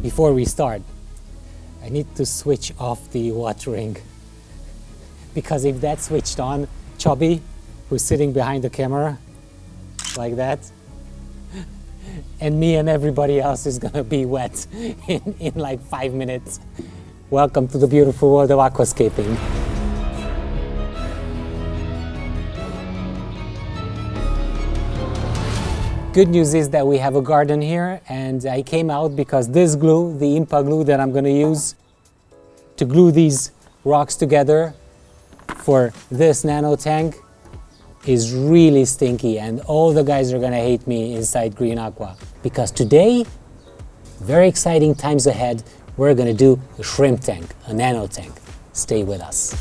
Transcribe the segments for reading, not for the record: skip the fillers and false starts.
Before we start, I need to switch off the watering, because if that's switched on, Chubby, who's sitting behind the camera, like that, and me and everybody else is gonna be wet in like 5 minutes. Welcome to the beautiful world of aquascaping. Good news is that we have a garden here, and I came out because this glue, the Impa glue that I'm gonna use to glue these rocks together for this nano tank, is really stinky, and all the guys are gonna hate me inside Green Aqua. Because today, very exciting times ahead, we're gonna do a shrimp tank, a nano tank. Stay with us.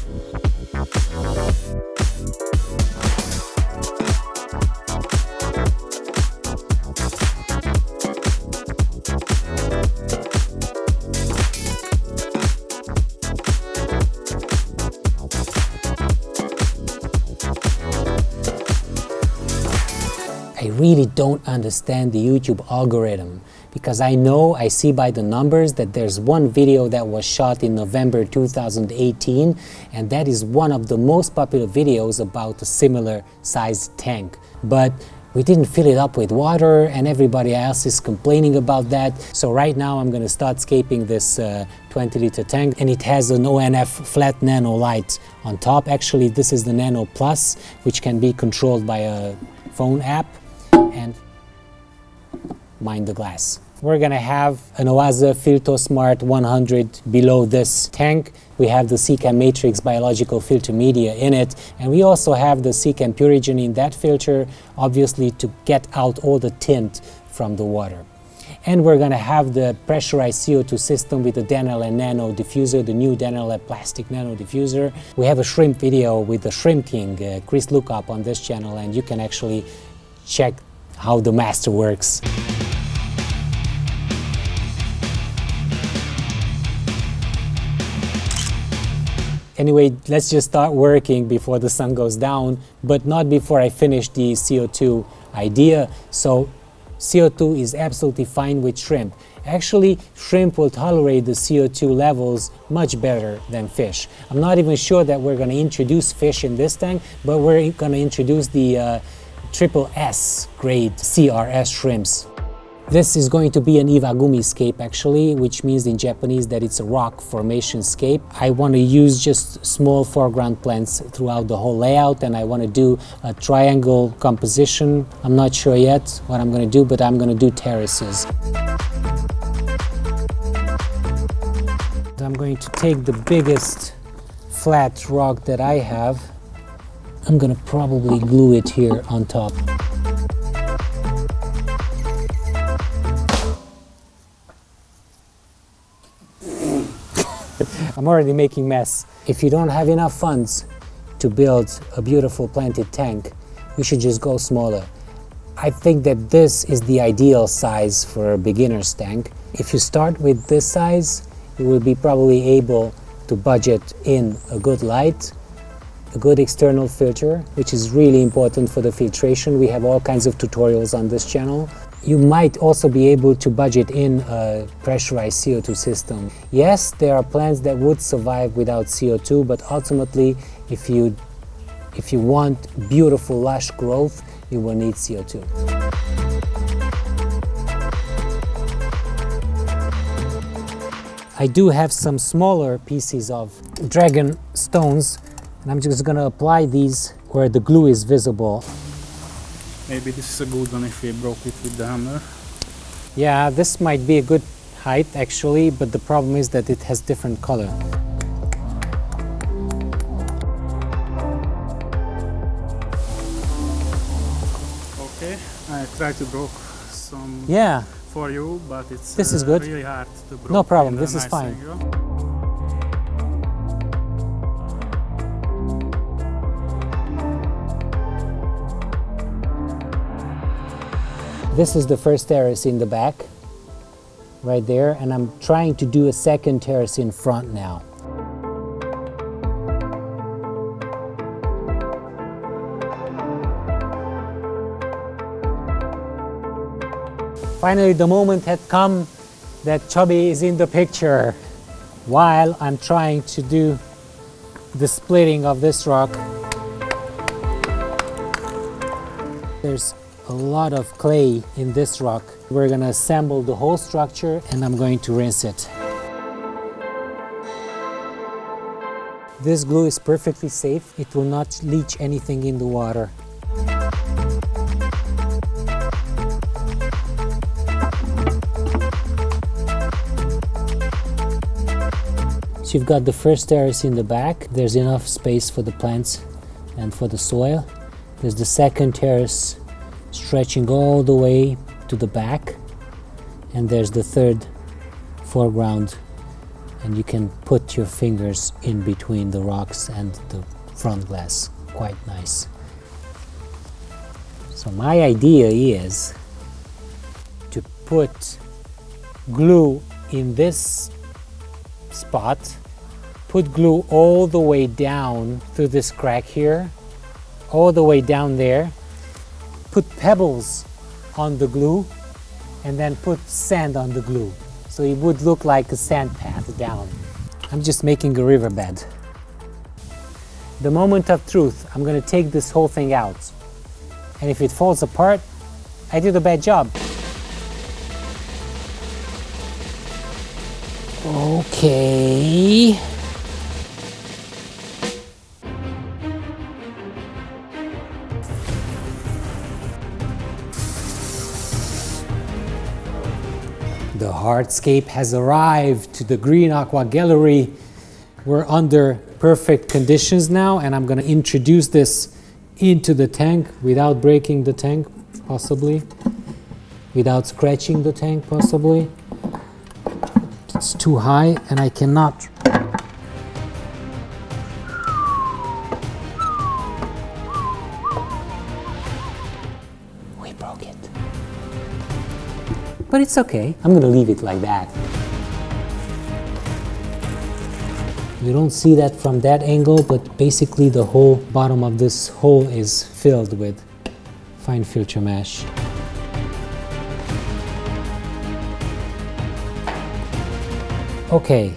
I really don't understand the YouTube algorithm, because I see by the numbers that there's one video that was shot in November 2018, and that is one of the most popular videos about a similar sized tank. But we didn't fill it up with water, and everybody else is complaining about that. So right now I'm going to start scaping this 20-liter tank, and it has an ONF flat nano light on top. Actually, this is the Nano Plus, which can be controlled by a phone app. And mind the glass. We're gonna have an OASE FILTOSMART 100 below this tank. We have the CCAM Matrix biological filter media in it, and we also have the CCAM Purigen in that filter, obviously to get out all the tint from the water. And we're gonna have the pressurized CO2 system with the Denel and Nano diffuser, the new Denel plastic nano diffuser. We have a shrimp video with the Shrimp King, Chris LUKHAUP, on this channel, and you can actually check how the master works. Anyway, let's just start working before the sun goes down, but not before I finish the CO2 idea. So CO2 is absolutely fine with shrimp. Actually, shrimp will tolerate the CO2 levels much better than fish. I'm not even sure that we're going to introduce fish in this tank, but we're going to introduce the triple S grade CRS shrimps. This is going to be an Iwagumi scape actually, which means in Japanese that it's a rock formation scape. I want to use just small foreground plants throughout the whole layout, and I want to do a triangle composition. I'm not sure yet what I'm going to do, but I'm going to do terraces. I'm going to take the biggest flat rock that I have. I'm gonna probably glue it here on top. I'm already making mess. If you don't have enough funds to build a beautiful planted tank, you should just go smaller. I think that this is the ideal size for a beginner's tank. If you start with this size, you will be probably able to budget in a good light, a good external filter, which is really important for the filtration. We have all kinds of tutorials on this channel. You might also be able to budget in a pressurized CO2 system. Yes, there are plants that would survive without CO2, but ultimately, if you want beautiful, lush growth, you will need CO2. I do have some smaller pieces of dragon stones, and I'm just going to apply these where the glue is visible. Maybe this is a good one if we broke it with the hammer. Yeah, this might be a good height actually, but the problem is that it has different color. Okay, I tried to broke some for you, but it's this is good. Really hard to broke. No problem, this is fine. Angle. This is the first terrace in the back, right there, and I'm trying to do a second terrace in front now. Finally, the moment had come that Chubby is in the picture while I'm trying to do the splitting of this rock. There's a lot of clay in this rock. We're gonna assemble the whole structure and I'm going to rinse it. This glue is perfectly safe. It will not leach anything in the water. So you've got the first terrace in the back. There's enough space for the plants and for the soil. There's the second terrace stretching all the way to the back. And there's the third foreground. And you can put your fingers in between the rocks and the front glass. Quite nice. So my idea is to put glue in this spot, put glue all the way down through this crack here, all the way down there, put pebbles on the glue, and then put sand on the glue. So it would look like a sand path down. I'm just making a riverbed. The moment of truth, I'm gonna take this whole thing out. And if it falls apart, I did a bad job. Okay. The hardscape has arrived to the Green Aqua Gallery. We're under perfect conditions now, and I'm going to introduce this into the tank without breaking the tank, possibly, without scratching the tank, possibly. It's too high, and I cannot. We broke it. But it's okay, I'm gonna leave it like that. You don't see that from that angle, but basically the whole bottom of this hole is filled with fine filter mesh. Okay,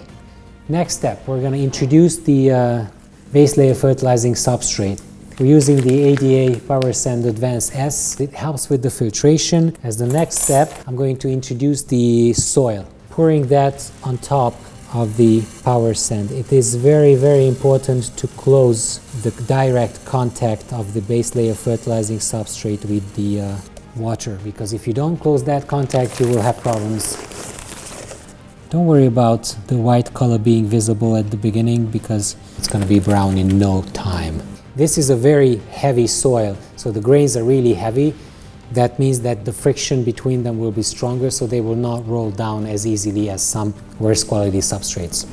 next step, we're gonna introduce the base layer fertilizing substrate. We're using the ADA Power Sand Advanced S. It helps with the filtration. As the next step, I'm going to introduce the soil, pouring that on top of the Power Sand. It is very, very important to close the direct contact of the base layer fertilizing substrate with the water, because if you don't close that contact, you will have problems. Don't worry about the white color being visible at the beginning, because it's going to be brown in no time. This is a very heavy soil, so the grains are really heavy. That means that the friction between them will be stronger, so they will not roll down as easily as some worse quality substrates.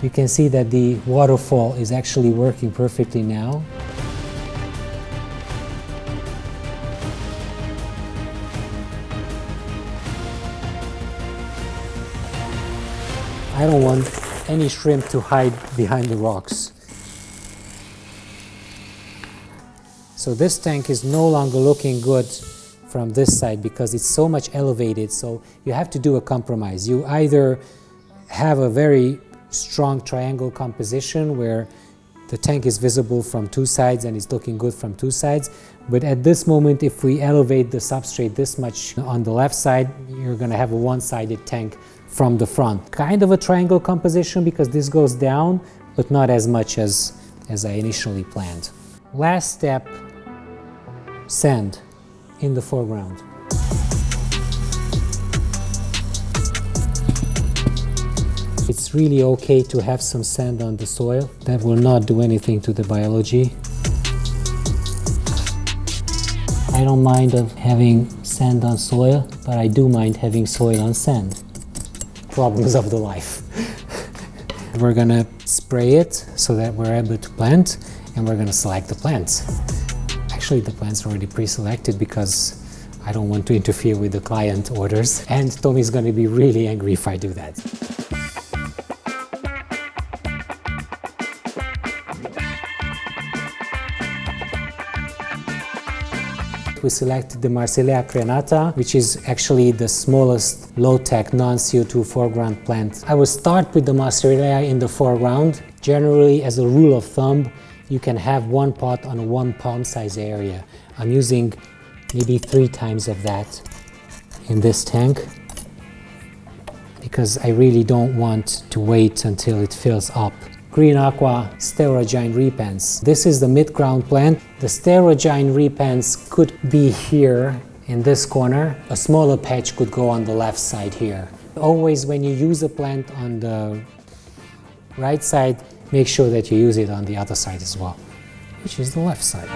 You can see that the waterfall is actually working perfectly now. I don't want any shrimp to hide behind the rocks. So this tank is no longer looking good from this side because it's so much elevated, so you have to do a compromise. You either have a very strong triangle composition where the tank is visible from two sides and it's looking good from two sides, but at this moment, if we elevate the substrate this much on the left side, you're going to have a one-sided tank from the front. Kind of a triangle composition because this goes down, but not as much as I initially planned. Last step, sand in the foreground. It's really okay to have some sand on the soil. That will not do anything to the biology. I don't mind having sand on soil, but I do mind having soil on sand. Problems of the life. We're gonna spray it so that we're able to plant, and we're gonna select the plants. Actually, the plants are already pre-selected because I don't want to interfere with the client orders, and Tommy's gonna be really angry if I do that. plant, we selected the MARSILEA CRENATA, which is actually the smallest low-tech non-CO2 foreground plant. I will start with the MARSILEA in the foreground. Generally, as a rule of thumb, you can have one pot on a 1 palm size area. I'm using maybe 3 times of that in this tank because I really don't want to wait until it fills up. Green Aqua STAUROGYNE repens. This is the mid-ground plant. The STAUROGYNE repens could be here in this corner. A smaller patch could go on the left side here. Always when you use a plant on the right side, make sure that you use it on the other side as well, which is the left side.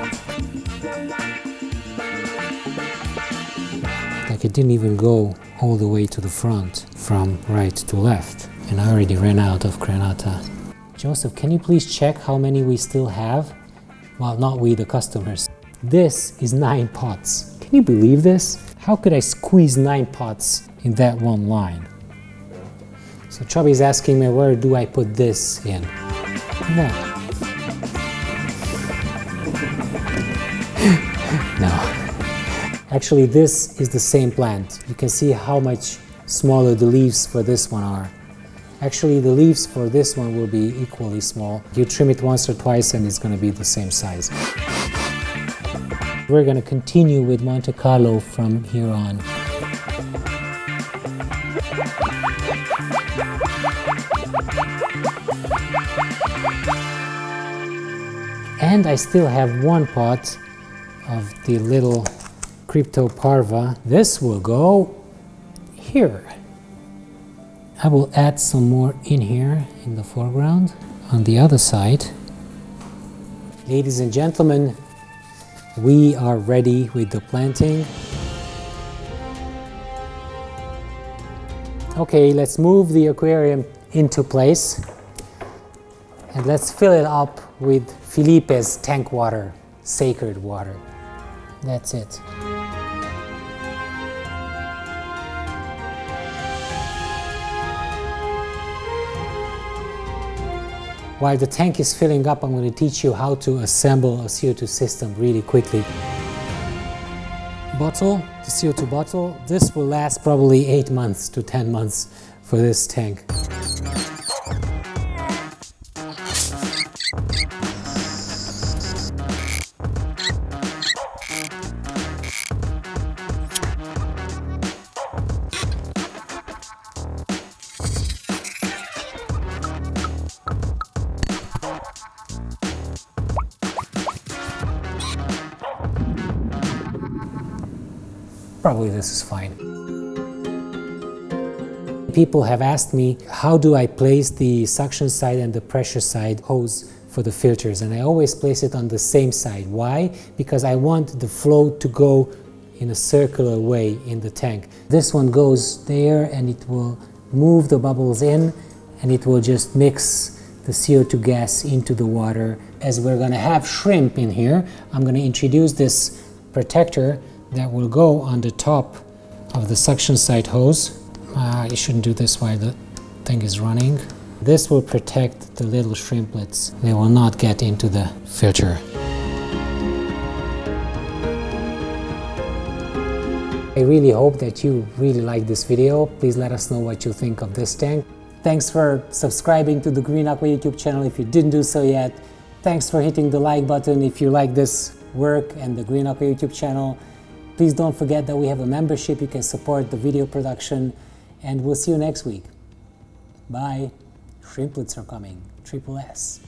Like it didn't even go all the way to the front from right to left, and I already ran out of CRENATA. Joseph, can you please check how many we still have? Well, not we, the customers. This is 9 pots. Can you believe this? How could I squeeze 9 pots in that one line? So Chubby's asking me, where do I put this in? No. No. Actually, this is the same plant. You can see how much smaller the leaves for this one are. Actually, the leaves for this one will be equally small. You trim it once or twice and it's going to be the same size. We're going to continue with Monte Carlo from here on. And I still have 1 pot of the little CRYPTOPARVA. This will go here. I will add some more in here in the foreground. On the other side, ladies and gentlemen, we are ready with the planting. Okay, let's move the aquarium into place and let's fill it up with Felipe's tank water, sacred water. That's it. While the tank is filling up, I'm going to teach you how to assemble a CO2 system really quickly. Bottle, the CO2 bottle, this will last probably 8 months to 10 months for this tank. Probably this is fine. People have asked me, how do I place the suction side and the pressure side hose for the filters? And I always place it on the same side. Why? Because I want the flow to go in a circular way in the tank. This one goes there and it will move the bubbles in and it will just mix the CO2 gas into the water. As we're going to have shrimp in here, I'm going to introduce this protector that will go on the top of the suction side hose. You shouldn't do this while the thing is running. This will protect the little shrimplets. They will not get into the filter. I really hope that you really like this video. Please let us know what you think of this tank. Thanks for subscribing to the Green Aqua YouTube channel if you didn't do so yet. Thanks for hitting the like button if you like this work and the Green Aqua YouTube channel. Please don't forget that we have a membership. You can support the video production, and we'll see you next week. Bye. Shrimplets are coming. Triple S.